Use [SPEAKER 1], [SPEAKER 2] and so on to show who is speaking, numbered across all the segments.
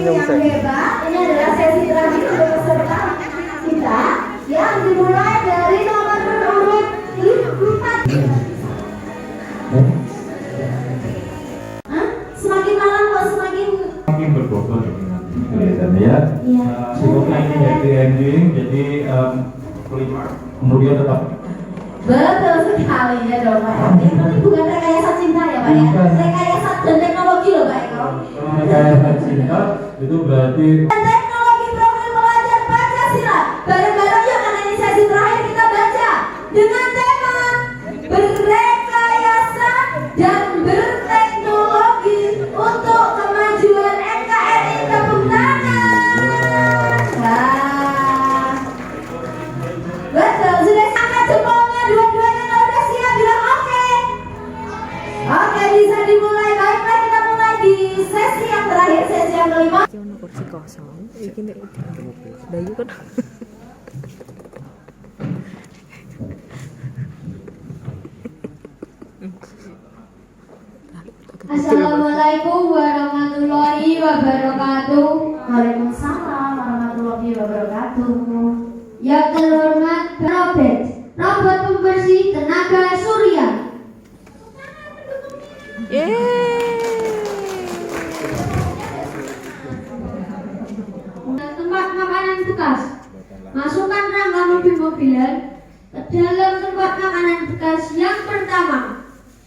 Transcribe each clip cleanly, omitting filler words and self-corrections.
[SPEAKER 1] yang hebat. Ini adalah sesi terakhir untuk peserta kita yang dimulai dari nomor urut 4. Semakin malam kok semakin
[SPEAKER 2] berbobot kelihatannya ya. Sebelumnya ini happy ending, jadi kemudian tetap.
[SPEAKER 1] Betul sekali ya dong Pak. Ini bukan rekayasa cinta ya Pak ya. Rekayasa dan teknologi loh Pak Eko.
[SPEAKER 2] Rekayasa cinta itu berarti
[SPEAKER 1] teknologi profil pelajar Pancasila. Bareng-bareng yuk karena ini sesi terakhir kita baca dengan tema berrekayasa dan berteknologi untuk kemajuan NKRI. Tepuk tangan. Nah, betul sudah sangat jempolnya dua-duanya kalau udah siap bilang oke. Oke bisa dimulai. Baiklah kita mulai di sesi yang terakhir, sesi yang kelima.
[SPEAKER 3] Ono kursi kosong, iki nek dayu kan.
[SPEAKER 1] Assalamualaikum warahmatullahi wabarakatuh. Waalaikumsalam warahmatullahi wabarakatuh. Yang terhormat robot pembersih tenaga surya. Tempat makanan bekas. Masukkan rangka mobil-mobilan ke dalam tempat makanan bekas yang pertama.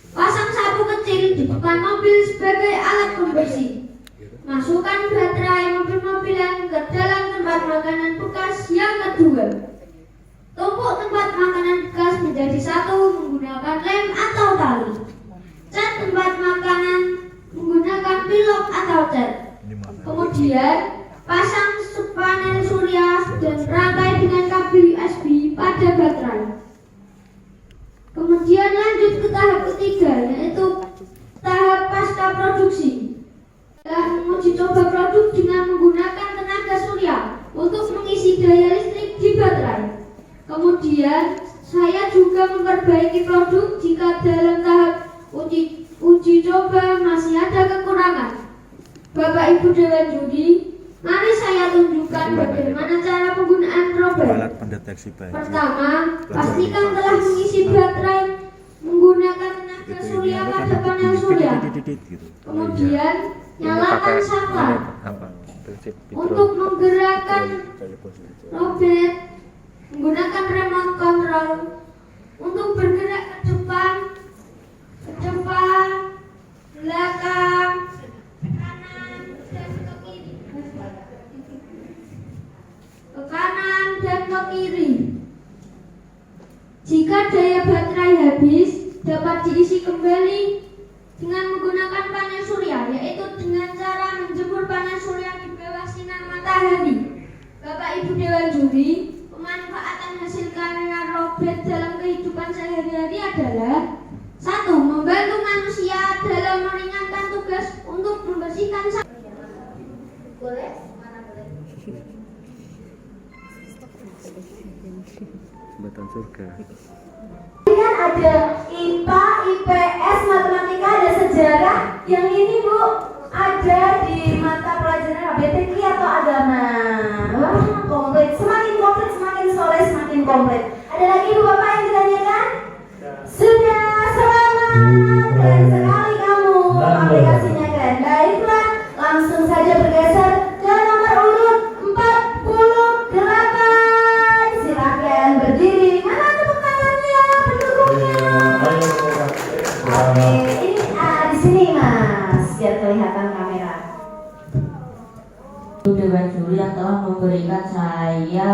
[SPEAKER 1] Pasang sapu kecil di depan mobil sebagai alat pembersih. Masukkan baterai mobil-mobilan ke dalam tempat makanan bekas yang kedua. Tumpuk tempat makanan bekas menjadi satu menggunakan lem atau tali. Cat tempat makanan menggunakan pilok atau cat. Kemudian pasang panel surya dan rangkai dengan kabel USB pada baterai. Kemudian lanjut ke tahap ketiga, yaitu tahap pasca produksi. Telah menguji coba produk dengan menggunakan tenaga surya untuk mengisi daya listrik di baterai. Kemudian saya juga memperbaiki produk jika dalam tahap uji coba masih ada kekurangan. Bapak Ibu Dewan Juri, mari saya tunjukkan bagaimana cara penggunaan robot. Pertama, pastikan telah mengisi baterai menggunakan tenaga surya pada panel surya. Kemudian, nyalakan saklar. Untuk menggerakkan robot, menggunakan remote control. Untuk bergerak ke depan, belakang, ke kanan dan ke kiri. Jika daya baterai habis, dapat diisi kembali dengan menggunakan panel surya, yaitu dengan cara menjemur panel surya di bawah sinar matahari. Bapak Ibu Dewan Juri, pemanfaatan hasil karya robot dalam kehidupan sehari-hari adalah: 1. Membantu manusia dalam meringankan tugas untuk membersihkan boleh? Mana boleh?
[SPEAKER 4] Jembatan surga.
[SPEAKER 1] Kan ada IPA, IPS, matematika, ada sejarah. Yang ini Bu, ada di mata pelajaran HBTQ atau agama. Wah, komplit. Semakin komplit, semakin soleh, semakin komplit. Ada lagi Bu Bapak yang ditanyakan? Sudah, selamat. Keren sekali kamu. Aplikasinya keren. Baiklah, langsung saja bergeser ke nomor urut 48. Silakan berdiri. Mana tepuk tangannya, pendukungnya? Oke, ini di sini Mas, biar kelihatan kamera.
[SPEAKER 5] Dewan Juri yang telah memberikan saya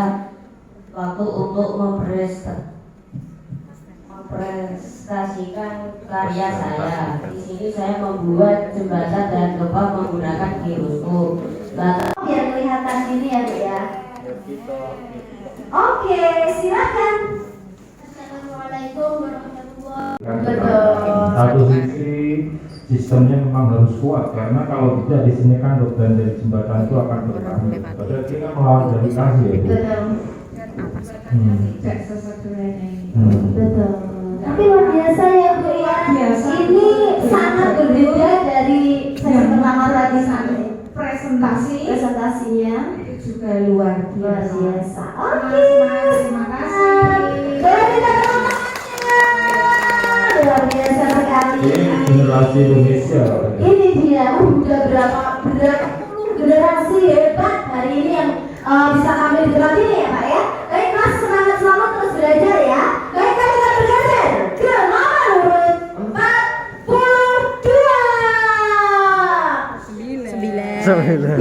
[SPEAKER 5] waktu untuk mempresentasikan karya saya. Di sini saya membuat jembatan dan gempa menggunakan virusku.
[SPEAKER 1] Biar kelihatan ini ya Bu ya. Oke, silakan. Assalamualaikum warahmatullahi wabarakatuh.
[SPEAKER 2] Satu sisi sistemnya memang harus kuat, karena kalau tidak di sini kan beban dari jembatan itu akan bertambah. Padahal kita melawan gravitasi ya.
[SPEAKER 1] Betul.
[SPEAKER 5] Tidak sesederhana ini.
[SPEAKER 1] Betul. Tapi luar biasa ya Bu ya. Ini sangat berbeda dari sesi pertama tadi sampai presentasi.
[SPEAKER 4] presentasinya juga luar biasa. Oke,
[SPEAKER 1] Terima kasih.
[SPEAKER 4] boleh kita tepuk tangannya. Luar biasa sekali.
[SPEAKER 2] Ini generasi Indonesia.
[SPEAKER 4] Ini dia, udah berapa generasi hebat hari ini yang bisa tampil di tempat ini ya Pak ya. Baik Mas, semangat terus belajar ya. Baik, kita bergeser ke nomor urut 42.
[SPEAKER 3] 9.
[SPEAKER 4] 42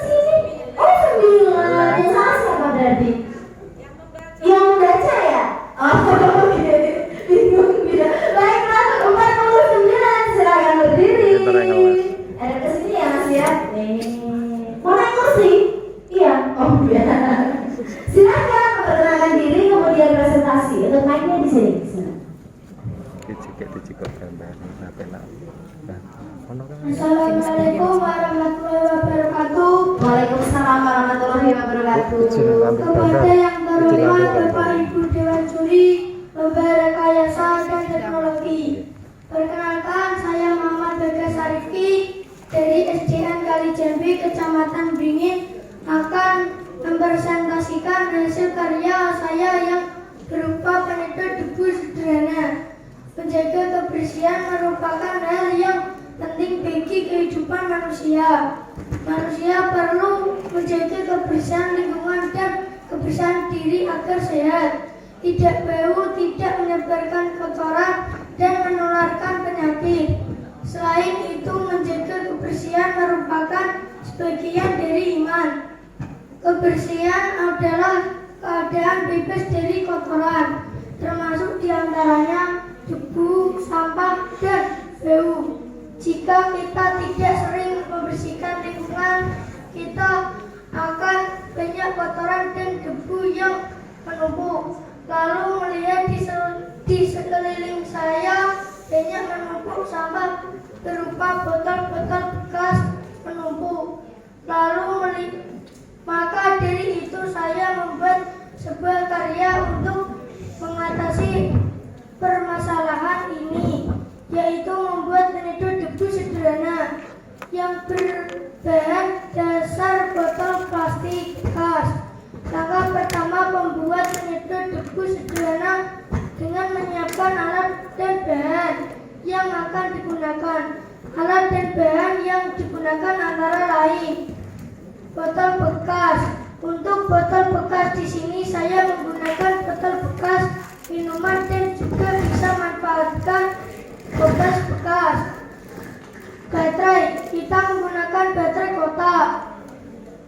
[SPEAKER 4] sini. Oh 9. Yang salah siapa berarti? Yang membaca ya? Oh oke. Bingung gitu. Baiklah, 49 silakan berdiri. Ada kesini ya Mas ya? Mau naik kursi? Iya. Oh iya. Silakan memperkenalkan diri kemudian presentasi. Untuk mic-nya di sini.
[SPEAKER 1] Assalamualaikum warahmatullahi wabarakatuh.
[SPEAKER 4] Waalaikumsalam warahmatullahi wabarakatuh.
[SPEAKER 1] Kepada yang terhormat Bapak Ibu Dewan Juri Lomba Rekayasa dan Teknologi. Perkenalkan, saya Muhammad Bagas Arifki dari SDN Kalijambi, Kecamatan Beringin, akan mempresentasikan hasil karya saya yang berupa penyedot debu sederhana. Menjaga kebersihan merupakan hal yang penting bagi kehidupan manusia. Manusia perlu menjaga kebersihan lingkungan dan kebersihan diri agar sehat, tidak bau, tidak menyebarkan kotoran, dan menularkan penyakit. Selain itu, menjaga kebersihan merupakan sebagian dari iman. Kebersihan adalah keadaan bebas dari kotoran, termasuk diantaranya debu, sampah, dan bau. Jika kita tidak sering membersihkan lingkungan, kita akan banyak kotoran dan debu yang menumpuk. Lalu melihat di sekeliling saya banyak menumpuk sampah berupa botol-botol bekas menumpuk. Maka dari itu saya membuat sebuah karya untuk mengatasi permasalahan ini, yaitu membuat penyedot debu sederhana yang berbahan dasar botol plastik bekas. Langkah pertama, membuat penyedot debu sederhana dengan menyiapkan alat dan bahan yang akan digunakan. Alat dan bahan yang digunakan antara lain botol bekas. Untuk botol bekas di sini saya menggunakan botol bekas minuman dan juga bisa manfaatkan bekas bekas. Baterai, kita menggunakan baterai kotak.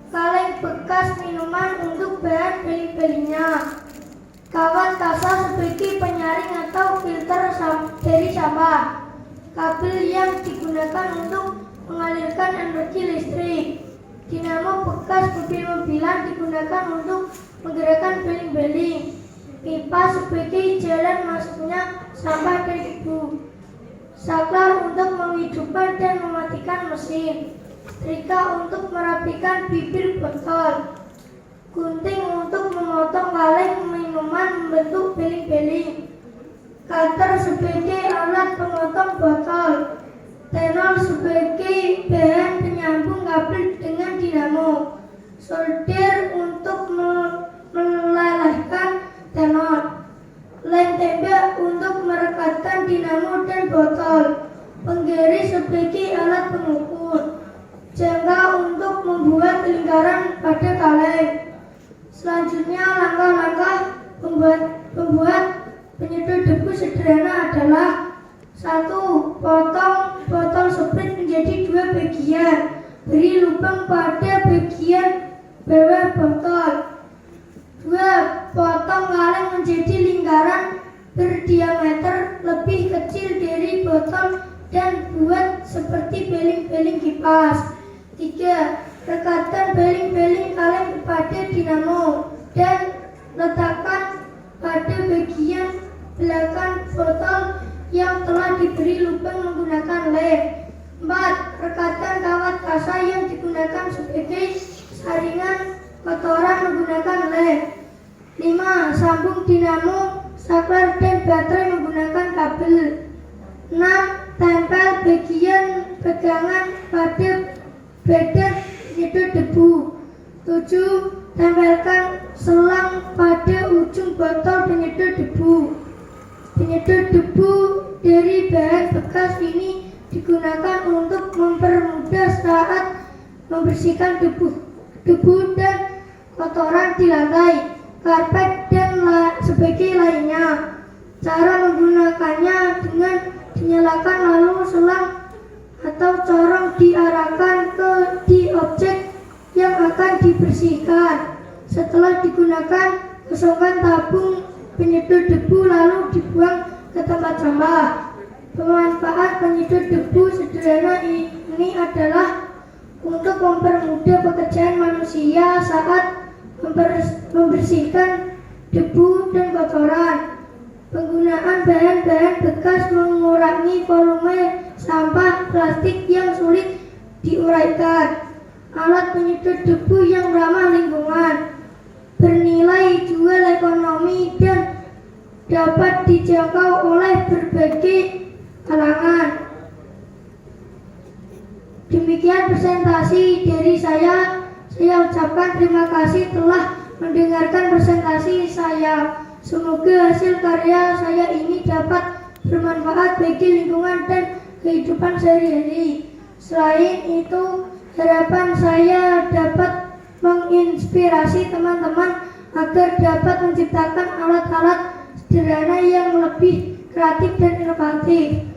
[SPEAKER 1] Kaleng bekas minuman untuk bahan beling-belingnya. Kawat kasa sebagai penyaring atau filter dari sampah. Kabel yang digunakan untuk mengalirkan energi listrik. Dinamo bekas mobil-mobilan digunakan untuk menggerakkan beling-beling. Pipa sebagai jalan masuknya sampah dan debu. Saklar untuk menghidupkan dan mematikan mesin. Trika untuk merapikan bibir botol. Gunting untuk memotong kaleng minuman membentuk beling-beling. Cutter sebagai alat pemotong botol. Tenor sebagai bahan penyambung kabel dengan dinamo. Solder untuk melelehkan tenor. Lem tembak untuk merekatkan dinamo dan botol. Penggaris sebagai alat pengukur. Jangka untuk membuat lingkaran pada kaleng. Selanjutnya, langkah-langkah membuat penyedot debu sederhana adalah: 1. Potong botol Sprite menjadi 2 bagian. Beri lubang pada bagian bawah botol. 2. Potong kaleng menjadi lingkaran berdiameter lebih kecil dari botol dan buat seperti beling-beling kipas. 3. Rekatkan beling-beling kaleng pada dinamo dan letakkan pada bagian belakang botol yang telah diberi lubang menggunakan lem. 4. Rekatkan kawat kasa yang digunakan sebagai saringan kotoran menggunakan lem. 5. Sambung dinamo, saklar, dan baterai menggunakan kabel. 6. Tempel bagian pegangan pada badan penyedot debu. 7. Tempelkan selang pada ujung botol penyedot debu. Penyedot debu dari bahan bekas ini digunakan untuk mempermudah saat membersihkan debu dan kotoran di lantai, karpet, dan sebagainya lainnya. Cara menggunakannya dengan dinyalakan lalu selang atau corong diarahkan di objek yang akan dibersihkan. Setelah digunakan, kosongkan tabung penyedot debu lalu dibuang ke tempat sampah. Pemanfaat penyedot debu sederhana ini adalah untuk mempermudah pekerjaan manusia saat membersihkan debu dan kotoran. Penggunaan bahan-bahan bekas mengurangi volume sampah plastik yang sulit diuraikan. Alat penyedot debu yang ramah lingkungan, bernilai jual ekonomi, dan dapat dijangkau oleh berbagai kalangan. Demikian presentasi dari saya. Saya ucapkan terima kasih telah mendengarkan presentasi saya. Semoga hasil karya saya ini dapat bermanfaat bagi lingkungan dan kehidupan sehari-hari. Selain itu, harapan saya dapat menginspirasi teman-teman agar dapat menciptakan alat-alat sederhana yang lebih kreatif dan inovatif.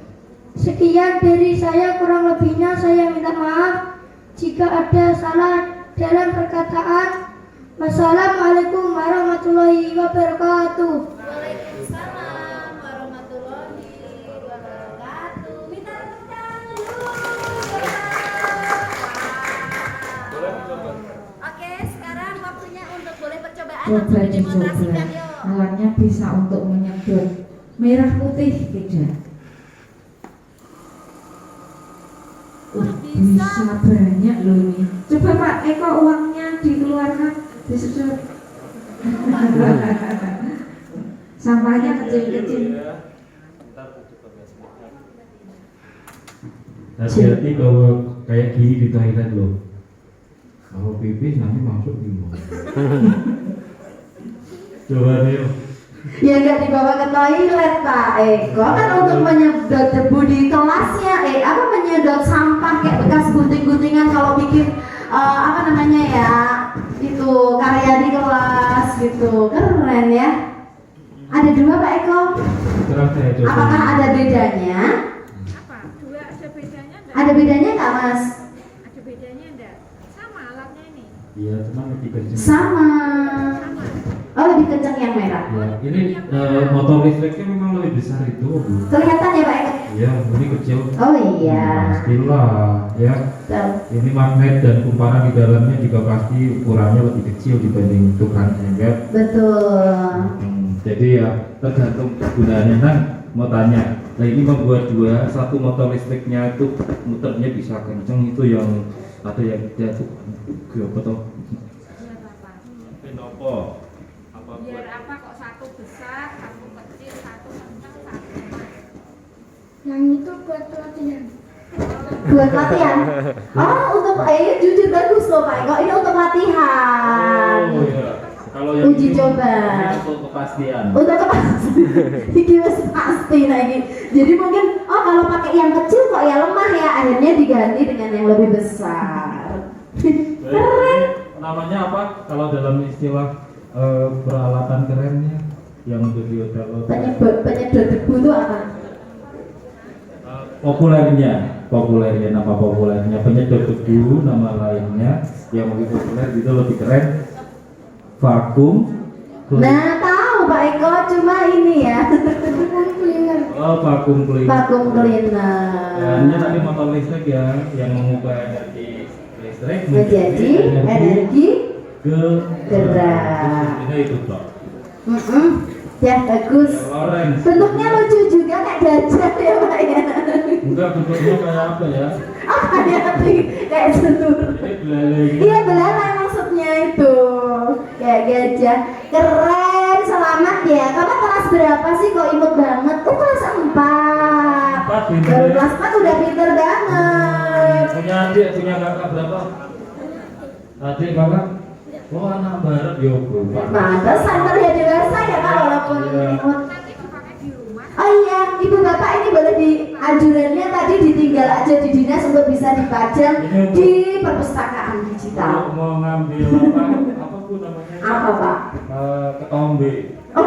[SPEAKER 1] Sekian dari saya, kurang lebihnya saya minta maaf jika ada salah dalam perkataan. Wassalamualaikum warahmatullahi wabarakatuh.
[SPEAKER 4] Waalaikumsalam warahmatullahi wabarakatuh. Minta tepuk tangan dulu. Oke, sekarang waktunya untuk boleh percobaan.
[SPEAKER 6] Coba
[SPEAKER 4] Langsung
[SPEAKER 6] dicoba.
[SPEAKER 4] didemonstrasikan yuk.
[SPEAKER 6] Alatnya bisa untuk menyedot merah putih tidak? Bisa banyak loh ini. Coba Pak Eko uangnya dikeluarkan, disedot. Sampahnya kecil-kecil.
[SPEAKER 2] Hati-hati kalau kayak gini di toilet loh. Kalau pipis nanti masuk di mulut. Coba deh.
[SPEAKER 4] Ya nggak dibawa ke toilet Pak Eko, kan untuk menyedot debu di kelasnya, menyedot sampah kayak bekas gunting-guntingan kalau bikin itu karya di kelas gitu, keren ya. Ada 2 Pak Eko.
[SPEAKER 2] Terus saya coba.
[SPEAKER 4] Apakah ada bedanya?
[SPEAKER 3] Apa? Dua ada bedanya enggak?
[SPEAKER 4] Ada bedanya nggak Mas?
[SPEAKER 3] Ada bedanya enggak? Sama alatnya ini.
[SPEAKER 2] Iya, cuma lebih kenceng.
[SPEAKER 4] Sama.
[SPEAKER 3] Sama.
[SPEAKER 4] Oh, lebih kencang yang merah.
[SPEAKER 2] Ya, ini motor listriknya memang lebih besar itu, Bu.
[SPEAKER 4] Kelihatan ya Pak Eko?
[SPEAKER 2] Ya, ini kecil.
[SPEAKER 4] Oh iya.
[SPEAKER 2] Pastilah, ya.
[SPEAKER 4] Betul.
[SPEAKER 2] Ini magnet dan kumparan di dalamnya juga pasti ukurannya lebih kecil dibanding itu kan, ya.
[SPEAKER 4] Betul.
[SPEAKER 2] Jadi ya tergantung kegunaannya. Nah, mau tanya, nah ini membuat satu motor listriknya itu muternya bisa kenceng itu yang atau yang tidak tuh apa toh?
[SPEAKER 3] Biar apa?
[SPEAKER 2] Kenapa? Apa
[SPEAKER 3] Biar apa kok satu besar, satu kecil, satu kencang, satu lemah?
[SPEAKER 1] Yang itu buat pelatihan.
[SPEAKER 4] Buat latihan. Oh, untuk jujur bagus loh Pak Eko. Ini untuk latihan.
[SPEAKER 2] Oh iya. Kalau yang
[SPEAKER 4] Uji
[SPEAKER 2] ini,
[SPEAKER 4] coba.
[SPEAKER 2] ini untuk kepastian.
[SPEAKER 4] Untuk kepastian. Iki wis pasti lagi. Jadi mungkin kalau pakai yang kecil kok ya lemah ya, akhirnya diganti dengan yang lebih besar. Keren.
[SPEAKER 2] Namanya apa? Kalau dalam istilah peralatan kerennya yang untuk di hotel
[SPEAKER 4] Penyedot debu itu apa?
[SPEAKER 2] populernya nama populernya penyedot debu, nama lainnya yang lebih populer itu lebih keren vakum
[SPEAKER 4] Nah, tahu Pak Eko, cuma ini ya.
[SPEAKER 2] vakum cleaner.
[SPEAKER 4] Vakum cleaner.
[SPEAKER 2] Ini tadi motor listrik ya yang mengubah energi listrik
[SPEAKER 4] Menjadi energi
[SPEAKER 2] gerak. Ini itu toh.
[SPEAKER 4] Ya bagus.
[SPEAKER 2] Lorenz.
[SPEAKER 4] Bentuknya lucu juga kayak gajah ya Pak ya.
[SPEAKER 2] Enggak, bentuknya kayak apa ya?
[SPEAKER 4] Apa ya? Kayak sentur.
[SPEAKER 2] Ini belalai.
[SPEAKER 4] Iya belalai maksudnya itu. Kayak gajah. Keren, selamat ya. Kamu kelas berapa sih kok imut banget? Kelas 4.
[SPEAKER 2] Pinter
[SPEAKER 4] Baru
[SPEAKER 2] ya.
[SPEAKER 4] kelas 4 udah pinter banget.
[SPEAKER 2] Punya adik, punya kakak berapa? Adik kakak, lo anak barat yo bro.
[SPEAKER 4] Pantesan terlihat dewasa ya Kak walaupun
[SPEAKER 2] Iya.
[SPEAKER 4] imut.
[SPEAKER 3] Nanti dipakai di rumah.
[SPEAKER 4] Oh iya, ibu bapak ini boleh di anjurannya tadi ditinggal aja di dinas untuk bisa dipajang di perpustakaan digital.
[SPEAKER 2] Mau ngambil apa? Apa tuh namanya?
[SPEAKER 4] Apa Pak?
[SPEAKER 2] Ketombe.
[SPEAKER 4] Oh,